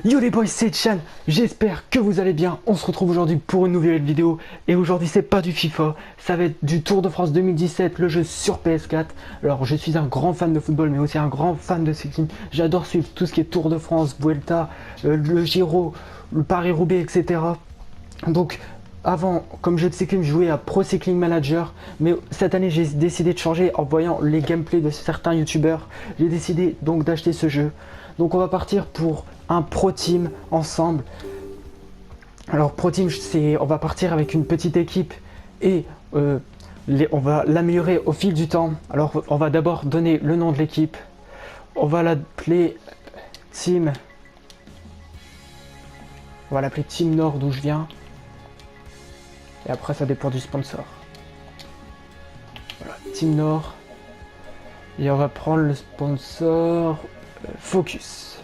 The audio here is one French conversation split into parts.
Yo les boys, c'est Chan, j'espère que vous allez bien. On se retrouve aujourd'hui pour une nouvelle vidéo. Et aujourd'hui c'est pas du FIFA, ça va être du Tour de France 2017, le jeu sur PS4. Alors je suis un grand fan de football mais aussi un grand fan de cycling. J'adore suivre tout ce qui est Tour de France, Vuelta, le Giro, le Paris-Roubaix, etc. Donc avant, comme jeu de cycling, je jouais à Pro Cycling Manager, mais cette année j'ai décidé de changer en voyant les gameplays de certains youtubeurs. J'ai décidé donc d'acheter ce jeu. Donc on va partir pour un Pro Team ensemble. Alors Pro Team, on va partir avec une petite équipe et on va l'améliorer au fil du temps. Alors on va d'abord donner le nom de l'équipe. On va l'appeler Team. On va l'appeler Team Nord d'où je viens. Et après ça dépend du sponsor. Voilà, Team Nord. Et on va prendre le sponsor Focus.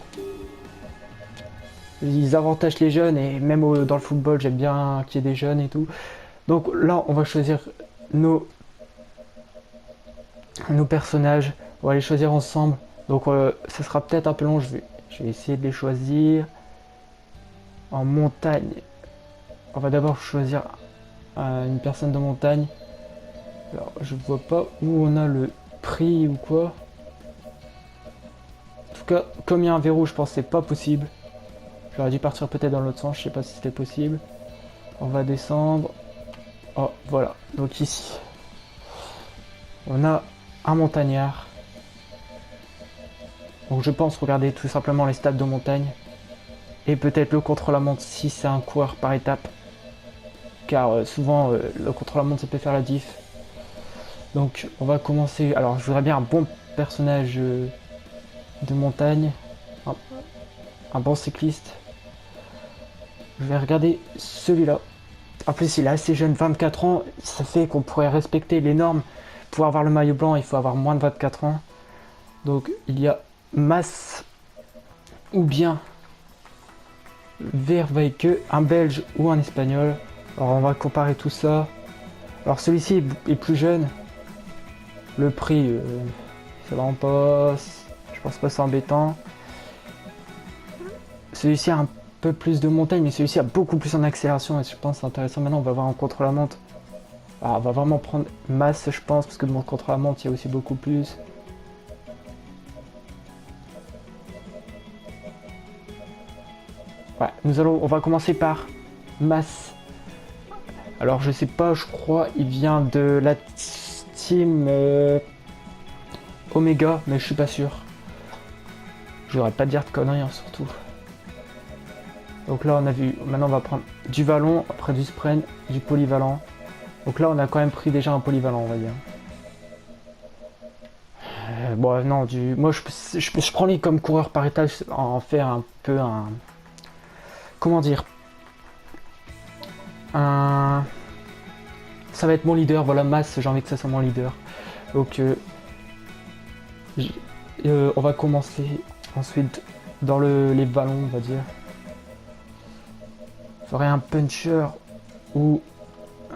Ils avantagent les jeunes et même dans le football j'aime bien qu'il y ait des jeunes et tout. Donc là on va choisir nos personnages. On va les choisir ensemble. Donc ça sera peut-être un peu long. Je vais essayer de les choisir. En montagne. On va d'abord choisir une personne de montagne. Alors je vois pas où on a le prix ou quoi. En tout cas, comme il y a un verrou, je pense que c'est pas possible. J'aurais dû partir peut-être dans l'autre sens, je sais pas si c'était possible. On va descendre. Oh voilà, donc ici on a un montagnard. Donc je pense regarder tout simplement les stats de montagne. Et peut-être le contre-la-montre si c'est un coureur par étape. Car souvent le contre-la-montre ça peut faire la diff. Donc on va commencer. Alors je voudrais bien un bon personnage de montagne. Un bon cycliste. Je vais regarder celui-là. En plus il est assez jeune, 24 ans. Ça fait qu'on pourrait respecter les normes. Pour avoir le maillot blanc il faut avoir moins de 24 ans. Donc il y a Mas ou bien Verweyke, un belge ou un espagnol. Alors on va comparer tout ça. Alors celui-ci est plus jeune. Le prix, c'est vraiment pas... Je pense pas que c'est embêtant. Celui-ci a un peu plus de montagne, mais celui-ci a beaucoup plus en accélération et je pense que c'est intéressant. Maintenant on va voir en contre-la-montre. Alors, on va vraiment prendre masse je pense, parce que mon contre-la-montre il y a aussi beaucoup plus. Ouais, on va commencer par masse. Alors je sais pas, je crois il vient de la team Omega, mais je suis pas sûr. Je voudrais pas dire de conneries hein, surtout. Donc là on a vu, maintenant on va prendre du vallon, après du sprint, du polyvalent. Donc là on a quand même pris déjà un polyvalent on va dire. Bon non, moi je prends les comme coureur par étage, en faire un peu un... Comment dire, ça va être mon leader, voilà, Mas, j'ai envie que ça soit mon leader. Donc on va commencer ensuite dans les ballons, on va dire. J'aurai un puncher ou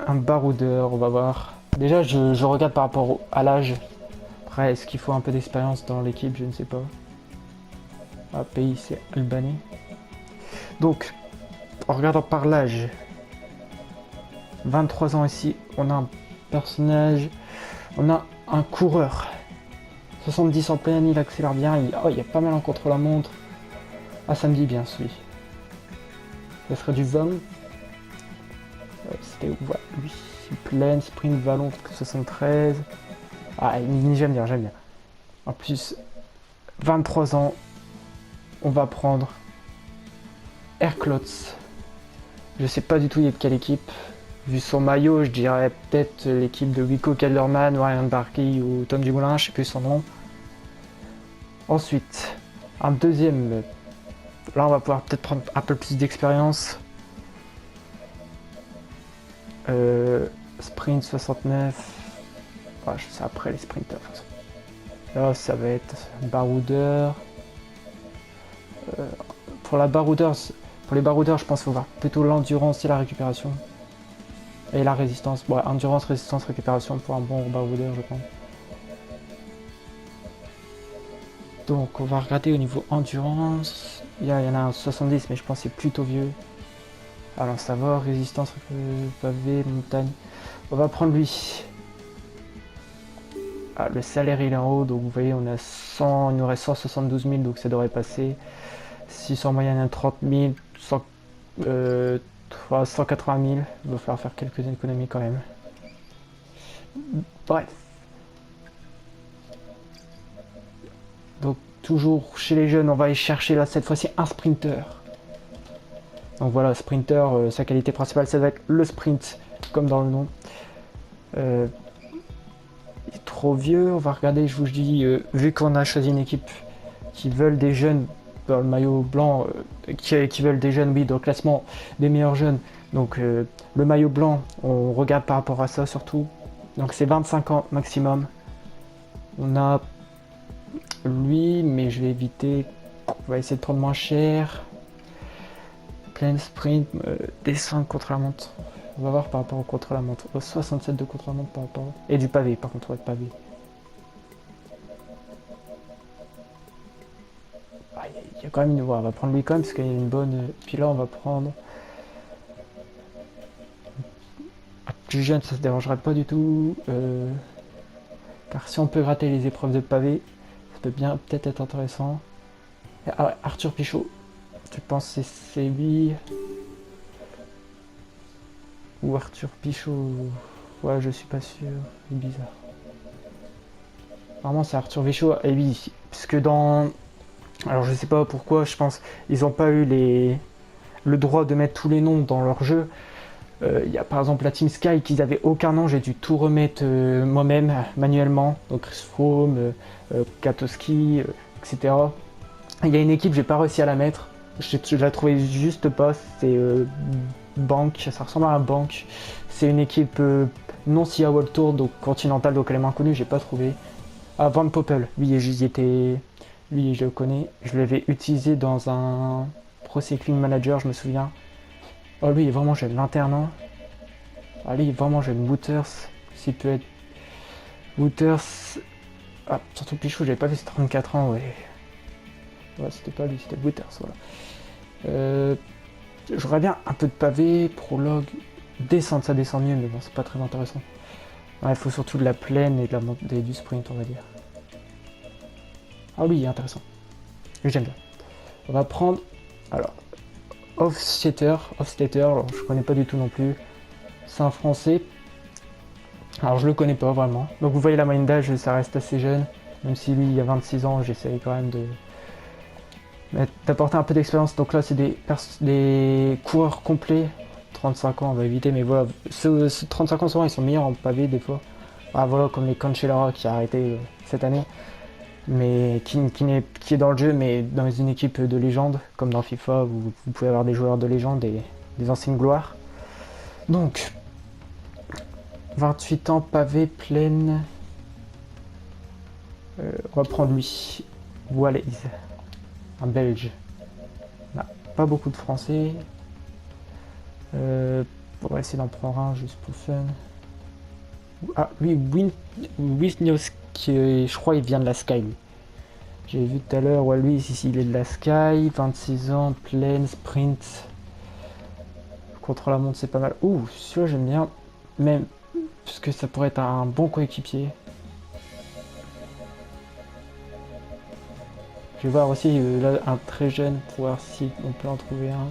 un baroudeur, on va voir. Déjà, je regarde par rapport à l'âge. Après, est-ce qu'il faut un peu d'expérience dans l'équipe, je ne sais pas. Ah, pays, c'est Albanie. Donc, en regardant par l'âge, 23 ans ici, on a un personnage, on a un coureur. 70 en pleine, il accélère bien, il y a pas mal en contre-la-montre. Ah, ça me dit bien celui. Ça serait du VOM. C'était ouais, lui, pleine, sprint, vallon, 73. Ah, j'aime bien, j'aime bien. En plus, 23 ans, on va prendre Airclots. Je sais pas du tout il est de quelle équipe. Vu son maillot, je dirais peut-être l'équipe de Wico Kelderman, Ryan Barkey ou Tom Dumoulin, je sais plus son nom. Ensuite, un deuxième. Là, on va pouvoir peut-être prendre un peu plus d'expérience. Sprint 69. Ouais, je sais après les sprinters. Là, ça va être baroudeur. Pour les baroudeurs, je pense qu'il faut voir plutôt l'endurance et la récupération. Et la résistance. Bon, endurance, résistance, récupération pour un bon baroudeur, je pense. Donc, on va regarder au niveau endurance. Il y en a un 70, mais je pense que c'est plutôt vieux. Alors ça va, résistance, pavé, montagne. On va prendre lui. Ah, le salaire il est en haut, donc vous voyez on a 100, il nous reste 172 000, donc ça devrait passer. 600 moyenne à 30 000, 180 000, il va falloir faire quelques économies quand même. Bref. Donc toujours chez les jeunes, on va aller chercher là cette fois-ci un sprinter. Donc voilà, sprinter, sa qualité principale, ça va être le sprint, comme dans le nom. Il est trop vieux, on va regarder, je vous dis, vu qu'on a choisi une équipe qui veulent des jeunes dans le maillot blanc, qui veulent des jeunes, oui, dans le classement des meilleurs jeunes. Donc le maillot blanc, on regarde par rapport à ça surtout. Donc c'est 25 ans maximum. On a lui, mais je vais éviter. On va essayer de prendre moins cher. Plein sprint, descendre contre la montre. On va voir par rapport au contre la montre. 67 de contre la montre par rapport. Et du pavé, par contre, ouais, pavé. Ah, il y a quand même une voie. On va prendre lui quand même parce qu'il y a une bonne. Puis là, on va prendre. Plus jeune, ça se dérangerait pas du tout. Car si on peut gratter les épreuves de pavé, ça peut bien peut-être être intéressant. Ah ouais, Arthur Pichot. Je pense que c'est lui. Ou Arthur Pichot. Ouais, je suis pas sûr. C'est bizarre. Vraiment, c'est Arthur Pichot. Et oui, puisque dans. Alors, je sais pas pourquoi, je pense. Ils ont pas eu le droit de mettre tous les noms dans leur jeu. Il y a par exemple la Team Sky qui n'avait aucun nom, j'ai dû tout remettre moi-même manuellement. Donc Chris Froome, Katowski, etc. Il y a une équipe, j'ai pas réussi à la mettre. Je la trouvais juste pas. C'est Bank, ça ressemble à un Bank. C'est une équipe non SIA World Tour, donc continentale, donc elle est moins connue, j'ai pas trouvé. Ah, Van Poppel, lui je le connais. Je l'avais utilisé dans un Pro Cycling Manager, je me souviens. Oh, lui, il est vraiment jeune, 21 ans. Ah, lui, il est vraiment jeune. Wouters, s'il peut être. Wouters. Ah, surtout Pichou, j'avais pas vu, c'est 34 ans, ouais. Ouais, c'était pas lui, c'était Wouters, voilà. J'aurais bien un peu de pavé, prologue. Descendre, ça descend mieux, mais bon, c'est pas très intéressant. Ouais, il faut surtout de la plaine et du sprint, on va dire. Ah, oui, il est intéressant. J'aime bien. On va prendre. Alors. Hofstetter, alors je connais pas du tout non plus. C'est un français. Alors je le connais pas vraiment. Donc vous voyez la moyenne d'âge, ça reste assez jeune. Même si lui il a 26 ans, j'essaye quand même d'apporter un peu d'expérience. Donc là c'est des coureurs complets. 35 ans on va éviter, mais voilà. Ceux 35 ans souvent ils sont meilleurs en pavé des fois. Ah voilà, comme les Cancellara qui a arrêté cette année. Mais qui est dans le jeu, mais dans une équipe de légende, comme dans FIFA, où vous pouvez avoir des joueurs de légende et des anciennes gloires. Donc, 28 ans, pavé, plaine. On va prendre lui, Wallace, un Belge. On n'a pas beaucoup de Français. On va essayer d'en prendre un juste pour fun. Ah, lui, Wisniewski, je crois il vient de la Sky, lui. J'ai vu tout à l'heure, ouais, lui, ici, il est de la Sky, 26 ans, plaine, sprint. Contre la montre, c'est pas mal. Ouh, celui-là, j'aime bien. Même, parce que ça pourrait être un bon coéquipier. Je vais voir aussi là, un très jeune pour voir si on peut en trouver un.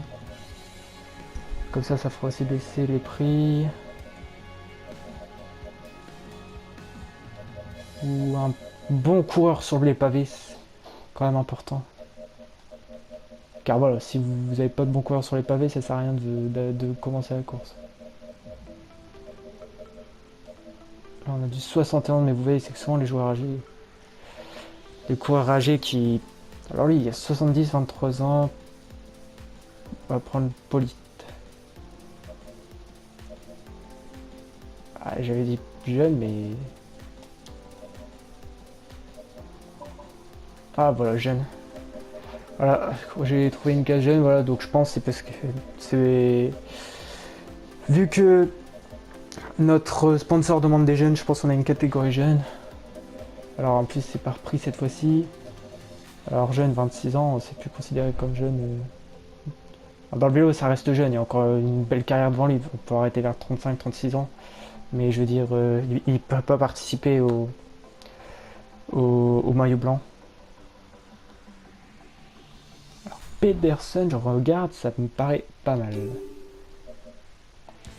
Comme ça fera aussi baisser les prix. Ou un bon coureur sur les pavés, c'est quand même important. Car voilà, si vous n'avez pas de bon coureur sur les pavés, ça sert à rien de commencer la course. Là, on a du 61, mais vous voyez, c'est que souvent les joueurs âgés. Les coureurs âgés qui. Alors lui, il y a 70, 23 ans. On va prendre Polite. Ah, j'avais dit jeune, mais. Ah, voilà, jeune. Voilà, j'ai trouvé une case jeune, voilà, donc je pense que c'est parce que c'est. Vu que notre sponsor demande des jeunes, je pense qu'on a une catégorie jeune. Alors en plus, c'est par prix cette fois-ci. Alors jeune, 26 ans, c'est plus considéré comme jeune. Dans le vélo, ça reste jeune, il y a encore une belle carrière devant lui. On peut arrêter vers 35-36 ans. Mais je veux dire, il ne peut pas participer au maillot blanc. Alors, Pedersen, je regarde, ça me paraît pas mal.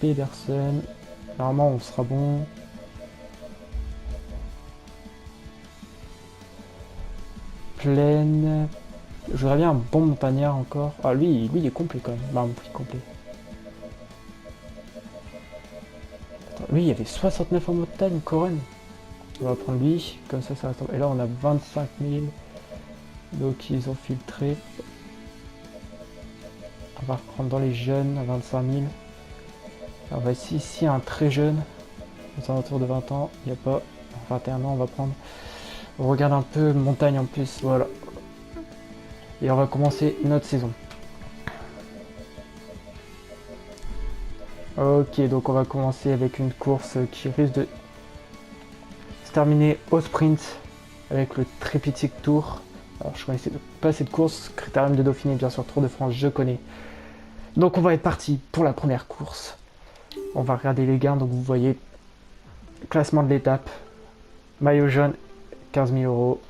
Pedersen, normalement on sera bon. Plaine. Je voudrais bien un bon montagnard encore. Ah lui il est complet quand même. Bah un prix complet. Attends, lui il y avait 69 en montagne, Coren. On va prendre lui, comme ça reste. Et là on a 25 000. Donc ils ont filtré. On va reprendre dans les jeunes à 25 000. Alors, on va ici un très jeune. Aux alentours de 20 ans. Il n'y a pas 21 ans, on va prendre. On regarde un peu montagne en plus. Voilà. Et on va commencer notre saison. Ok, donc on va commencer avec une course qui risque de se terminer au sprint avec le Triptyque Tour. Alors je connaissais pas cette course, Critérium de Dauphiné, bien sûr, Tour de France, je connais. Donc on va être parti pour la première course. On va regarder les gains, donc vous voyez, classement de l'étape, maillot jaune, 15 000 euros.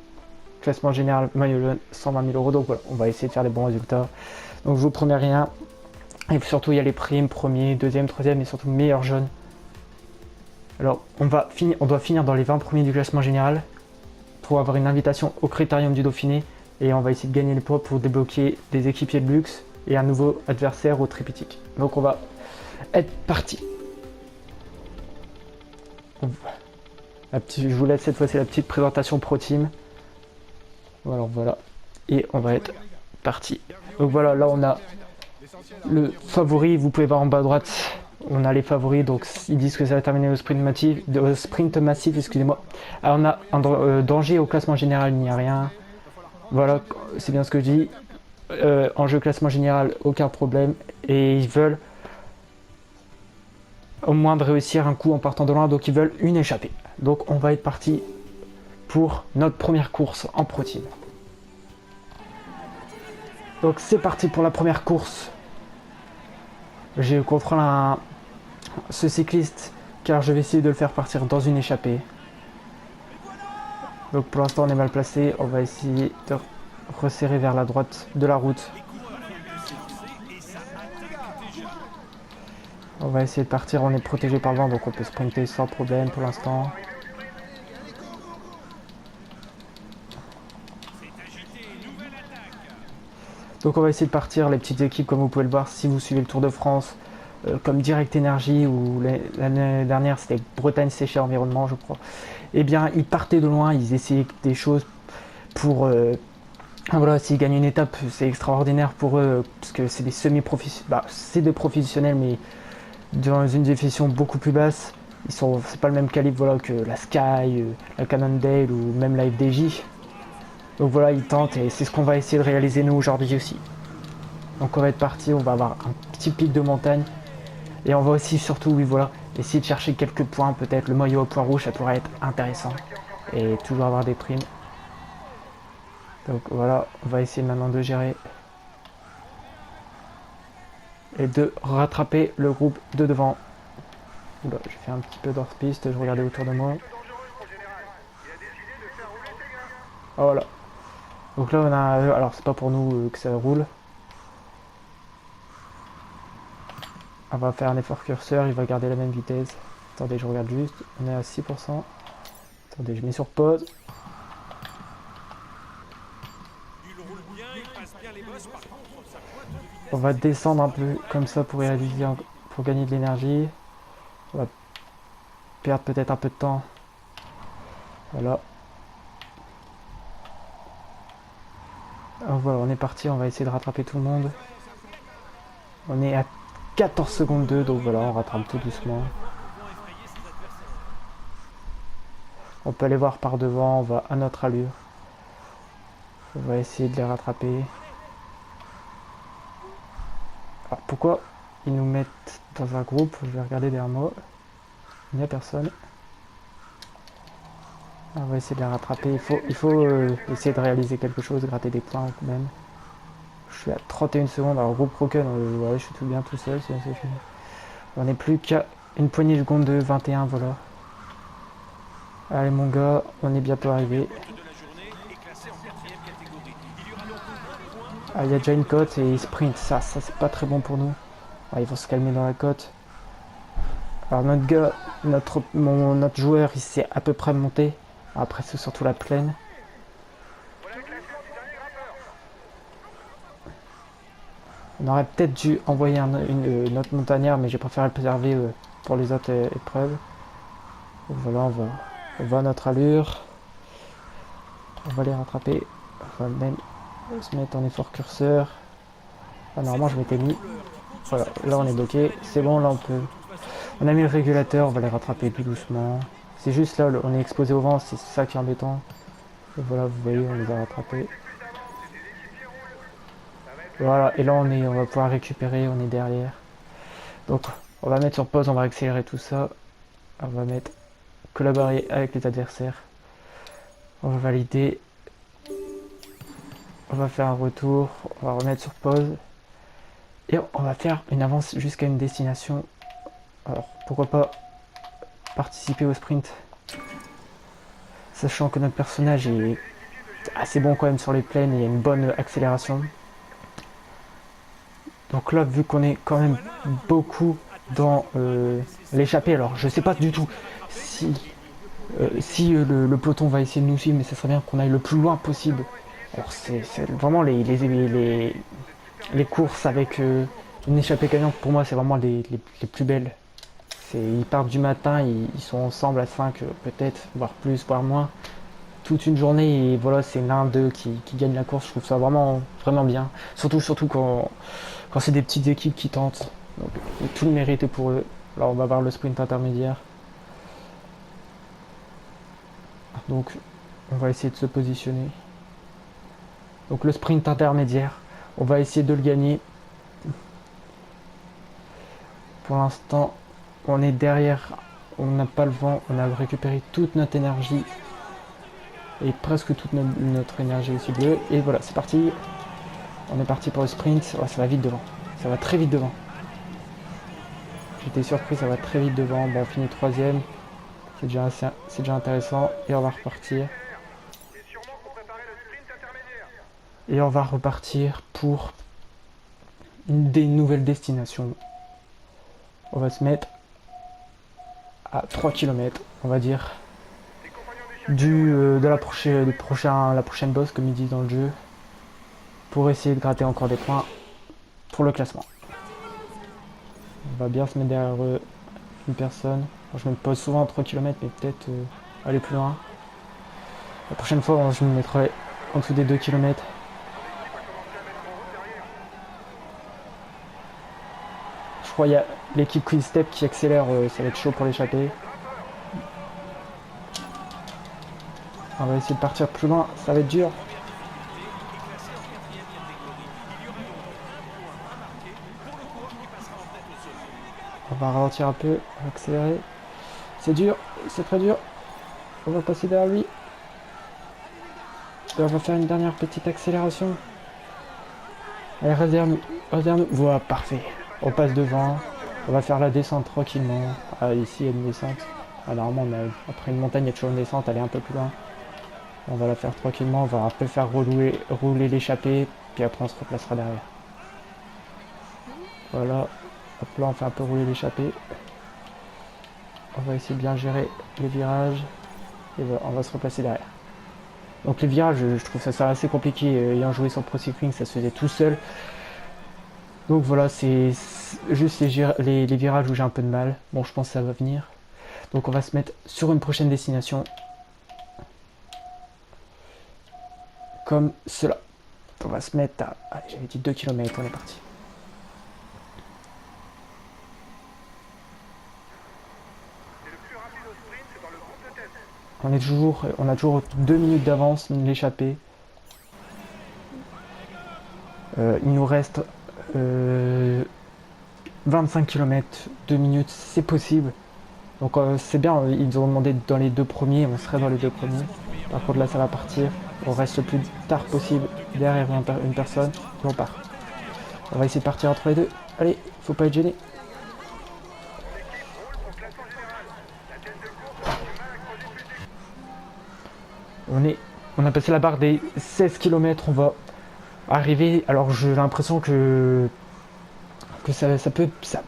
Classement général, maillot jaune, 120 000 euros. Donc voilà, on va essayer de faire des bons résultats. Donc je vous promets rien. Et surtout, il y a les primes, premier, deuxième, troisième et surtout meilleur jaune. Alors, on doit finir dans les 20 premiers du classement général pour avoir une invitation au Critérium du Dauphiné. Et on va essayer de gagner les points pour débloquer des équipiers de luxe et un nouveau adversaire au Triptyque. Donc on va être parti. Je vous laisse cette fois-ci la petite présentation Pro Team. Alors voilà, et on va être parti. Donc voilà, là on a le favori, vous pouvez voir en bas à droite, on a les favoris, donc ils disent que ça va terminer au sprint massif, excusez-moi. Alors on a un danger au classement général, il n'y a rien. Voilà, c'est bien ce que je dis. En jeu classement général, aucun problème. Et ils veulent au moins de réussir un coup en partant de loin, donc ils veulent une échappée. Donc on va être parti pour notre première course en Pro Team. Donc c'est parti pour la première course. Je contrôle ce cycliste car je vais essayer de le faire partir dans une échappée. Donc pour l'instant on est mal placé, on va essayer de resserrer vers la droite de la route. On va essayer de partir, on est protégé par le vent donc on peut sprinter sans problème pour l'instant. Donc on va essayer de partir, les petites équipes comme vous pouvez le voir si vous suivez le Tour de France, comme Direct Energy ou l'année dernière c'était Bretagne Séché Environnement je crois. Eh bien ils partaient de loin, ils essayaient des choses pour... voilà, s'ils gagnent une étape c'est extraordinaire pour eux parce que c'est des semi-professionnels, bah, c'est des professionnels mais dans une définition beaucoup plus basse. C'est pas le même calibre voilà, que la Sky, la Cannondale ou même la FDJ. Donc voilà, ils tentent et c'est ce qu'on va essayer de réaliser nous aujourd'hui aussi. Donc on va être parti, on va avoir un petit pic de montagne. Et on va aussi surtout, oui voilà, essayer de chercher quelques points, peut-être le maillot au point rouge, ça pourrait être intéressant. Et toujours avoir des primes. Donc voilà, on va essayer maintenant de gérer. Et de rattraper le groupe de devant. Oula, j'ai fait un petit peu d'hors-piste, je regardais autour de moi. Oh, voilà. Donc là on a... Alors c'est pas pour nous que ça roule. On va faire un effort curseur, il va garder la même vitesse. Attendez, je regarde juste. On est à 6%. Attendez, je mets sur pause. On va descendre un peu comme ça pour réaliser, pour gagner de l'énergie. On va perdre peut-être un peu de temps. Voilà. Alors voilà, on est parti, on va essayer de rattraper tout le monde. On est à 14 secondes 2, donc voilà, on rattrape tout doucement. On peut aller voir par devant, on va à notre allure. On va essayer de les rattraper. Alors pourquoi ils nous mettent dans un groupe? Je vais regarder derrière moi. Il n'y a personne. On va essayer de la rattraper. Il faut essayer de réaliser quelque chose, gratter des points quand même. Je suis à 31 secondes. Alors, groupe Rocken, ouais, je suis tout bien tout seul, c'est fini. On n'est plus qu'à une poignée de secondes de 21, voilà. Allez, mon gars, on est bientôt arrivé. Ah, il y a déjà une cote et il sprint. Ça c'est pas très bon pour nous. Ah, ils vont se calmer dans la cote. Alors, notre gars, notre joueur, il s'est à peu près monté. Après, c'est surtout la plaine. On aurait peut-être dû envoyer une autre montagnard, mais j'ai préféré le préserver pour les autres épreuves. Donc voilà, on va à notre allure. On va les rattraper. On va même se mettre en effort curseur. Ah, normalement, je m'étais mis. Voilà, là on est bloqué. C'est bon, là on peut. On a mis le régulateur, on va les rattraper plus doucement. C'est juste là, on est exposé au vent, c'est ça qui est embêtant. Et voilà, vous voyez, on les a rattrapés. Voilà, et là on va pouvoir récupérer, on est derrière. Donc on va mettre sur pause, on va accélérer tout ça. On va mettre collaborer avec les adversaires. On va valider. On va faire un retour, on va remettre sur pause. Et on va faire une avance jusqu'à une destination. Alors pourquoi pas participer au sprint. Sachant que notre personnage est assez bon quand même sur les plaines et il y a une bonne accélération. Donc là, vu qu'on est quand même beaucoup dans l'échappée, alors je sais pas du tout si le peloton va essayer de nous suivre, mais ça serait bien qu'on aille le plus loin possible. Alors c'est vraiment les courses avec une échappée gagnante, pour moi c'est vraiment les plus belles. Ils partent du matin, ils sont ensemble à 5 peut-être, voire plus, voire moins, toute une journée et voilà, c'est l'un d'eux qui gagne la course. Je trouve ça vraiment, vraiment bien. Surtout quand c'est des petites équipes qui tentent. Donc, tout le mérite est pour eux. Là, on va voir le sprint intermédiaire. Donc, on va essayer de se positionner. Donc, le sprint intermédiaire, on va essayer de le gagner. Pour l'instant, on est derrière, on n'a pas le vent, on a récupéré toute notre énergie et presque toute notre énergie aussi bleue. Et voilà, c'est parti. On est parti pour le sprint. Oh, ça va vite devant. Ça va très vite devant. J'étais surpris, ça va très vite devant. Bon, on finit troisième. C'est déjà intéressant. Et on va repartir. Et on va repartir pour des nouvelles destinations. On va se mettre à 3 km, on va dire, de la prochaine boss, comme ils disent dans le jeu, pour essayer de gratter encore des points pour le classement. On va bien se mettre derrière une personne. Alors, je me pose souvent à 3 km, mais peut-être aller plus loin. La prochaine fois, je me mettrai en dessous des 2 km. Je crois qu'il y a l'équipe Quick Step qui accélère, ça va être chaud pour l'échapper. On va essayer de partir plus loin, ça va être dur. On va ralentir un peu, on va accélérer. C'est dur, c'est très dur. On va passer derrière lui. Et on va faire une dernière petite accélération. Allez, réserve. Voilà, parfait. On passe devant. On va faire la descente tranquillement. Ah, ici, il y a une descente. Ah, normalement, après une montagne, il y a toujours une descente. Elle est un peu plus loin. On va la faire tranquillement. On va un peu faire rouler l'échappée. Puis après, on se replacera derrière. Voilà. Hop là, on fait un peu rouler l'échappée. On va essayer de bien gérer les virages. Et voilà, on va se replacer derrière. Donc les virages, je trouve ça assez compliqué. Ayant joué sur Pro Cycling, ça se faisait tout seul. Donc voilà, c'est juste les virages où j'ai un peu de mal. Bon, je pense que ça va venir. Donc on va se mettre sur une prochaine destination. Comme cela. On va se mettre à... Allez, j'avais dit 2 km, on est parti. On a toujours 2 minutes d'avance, l'échappée. Il nous reste 25 km, 2 minutes, c'est possible. Donc c'est bien, ils nous ont demandé dans les deux premiers, on serait dans les deux premiers. Par contre là ça va partir, on reste le plus tard possible derrière une personne et on part. On va essayer de partir entre les deux. Allez, faut pas être gêné. On a passé la barre des 16 km, on va arriver. Alors j'ai l'impression que ça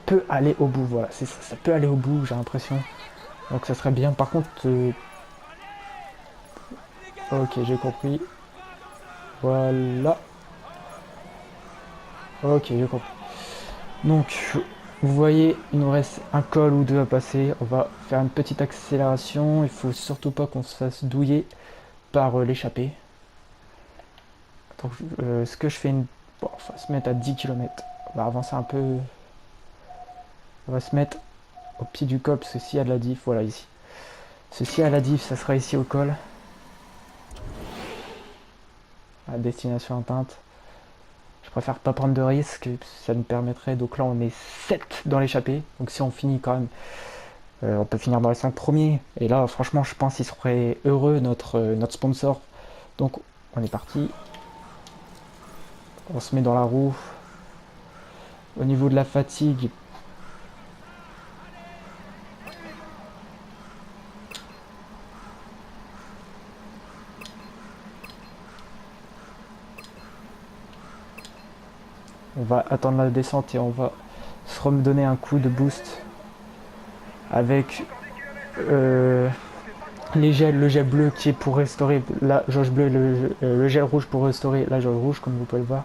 peut aller au bout, voilà, ça peut aller au bout, j'ai l'impression. Donc ça serait bien. Par contre, ok, j'ai compris. Voilà. Ok, j'ai compris. Donc, vous voyez, il nous reste un col ou deux à passer. On va faire une petite accélération. Il faut surtout pas qu'on se fasse douiller par l'échappée. Donc, ce que je fais, bon, on va se mettre à 10 km. On va avancer un peu. On va se mettre au pied du col, parce que s'il y a de la diff, voilà ici. Ceci à la diff, ça sera ici au col. À destination atteinte. Je préfère pas prendre de risques, ça nous permettrait. Donc là, on est 7 dans l'échappée. Donc si on finit quand même, on peut finir dans les 5 premiers. Et là, franchement, je pense qu'il serait heureux, notre sponsor. Donc on est parti. On se met dans la roue. Au niveau de la fatigue, on va attendre la descente et on va se redonner un coup de boost avec le gel bleu qui est pour restaurer la jauge bleue, le gel rouge pour restaurer la jauge rouge, comme vous pouvez le voir.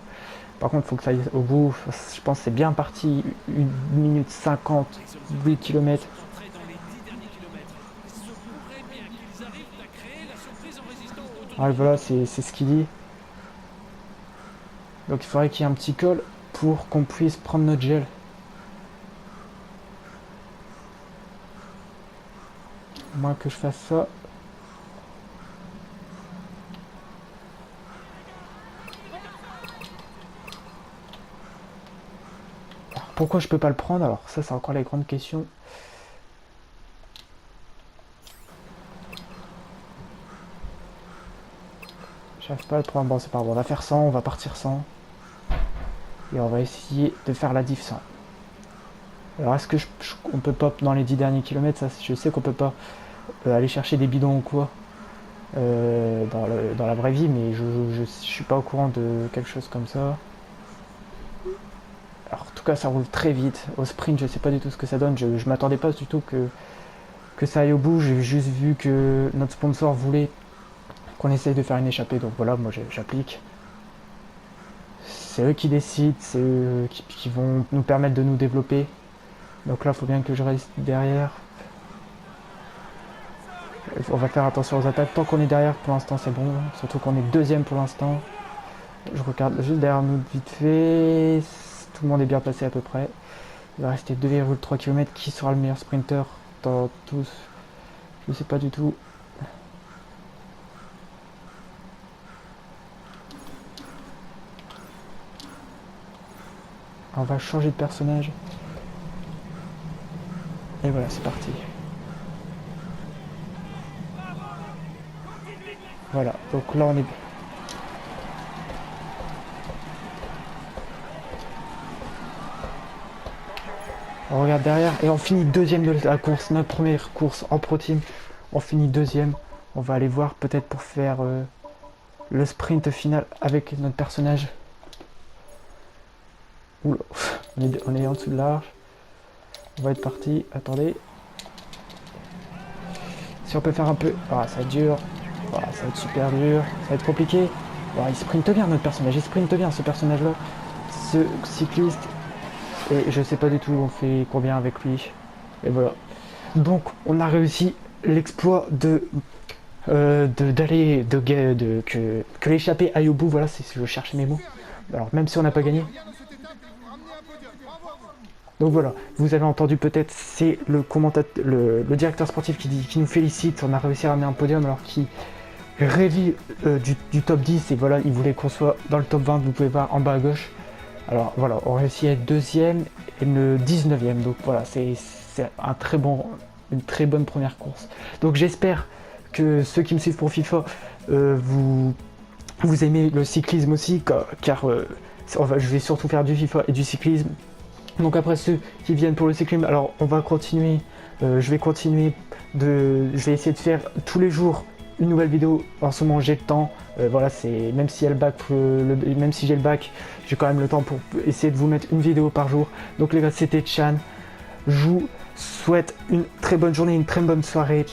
Par contre, il faut que ça aille au bout. Je pense que c'est bien parti. 1 minute 50, 8 km. Ah, voilà, c'est ce qu'il dit. Donc il faudrait qu'il y ait un petit col pour qu'on puisse prendre notre gel. À moins que je fasse ça. Alors, pourquoi je peux pas le prendre? Alors ça c'est encore la grande question. J'arrive pas à le prendre. Bon, c'est pas grave, on va faire 100, on va partir 100. Et on va essayer de faire la diff 100. Alors est-ce que on peut pas dans les 10 derniers kilomètres, ça je sais qu'on peut pas aller chercher des bidons ou quoi dans la vraie vie, mais je suis pas au courant de quelque chose comme ça. Alors en tout cas ça roule très vite. Au sprint je sais pas du tout ce que ça donne, je m'attendais pas du tout que ça aille au bout. J'ai juste vu que notre sponsor voulait qu'on essaye de faire une échappée, donc voilà, moi j'applique. C'est eux qui décident, c'est eux qui vont nous permettre de nous développer. Donc là, il faut bien que je reste derrière. On va faire attention aux attaques. Tant qu'on est derrière, pour l'instant, c'est bon. Surtout qu'on est deuxième pour l'instant. Je regarde juste derrière nous vite fait. Tout le monde est bien placé à peu près. Il va rester 2,3 km. Qui sera le meilleur sprinter dans tous? Je sais pas du tout. On va changer de personnage. Et voilà, c'est parti. Voilà, donc là on est... On regarde derrière et on finit deuxième de la course, notre première course en pro team. On finit deuxième. On va aller voir peut-être pour faire le sprint final avec notre personnage. Oula, on est en dessous de l'arche. On va être parti. Attendez. Si on peut faire un peu... Ah, ça va être dur. Ah, ça va être super dur. Ça va être compliqué. Ah, il sprinte bien notre personnage. Il sprinte bien ce personnage-là. Ce cycliste. Et je sais pas du tout on fait combien avec lui. Et voilà. Donc on a réussi l'exploit que l'échappée aille au bout. Voilà, c'est je cherche mes mots. Alors même si on n'a pas gagné. Donc voilà, vous avez entendu peut-être, c'est le commentateur, le directeur sportif qui nous félicite. On a réussi à ramener un podium alors qu'il rêvait du top 10 et voilà, il voulait qu'on soit dans le top 20. Vous pouvez voir en bas à gauche. Alors voilà, on réussit à être deuxième et le 19e. Donc voilà, c'est un très bon une très bonne première course. Donc j'espère que ceux qui me suivent pour FIFA, vous aimez le cyclisme aussi, car je vais surtout faire du FIFA et du cyclisme. Donc après ceux qui viennent pour le cyclisme, alors on va continuer, je vais essayer de faire tous les jours une nouvelle vidéo. En ce moment j'ai le temps, voilà, c'est même si même si j'ai le bac, j'ai quand même le temps pour essayer de vous mettre une vidéo par jour. Donc les gars, c'était Chan. Je vous souhaite une très bonne journée, une très bonne soirée.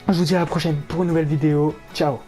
Je vous dis à la prochaine pour une nouvelle vidéo. Ciao.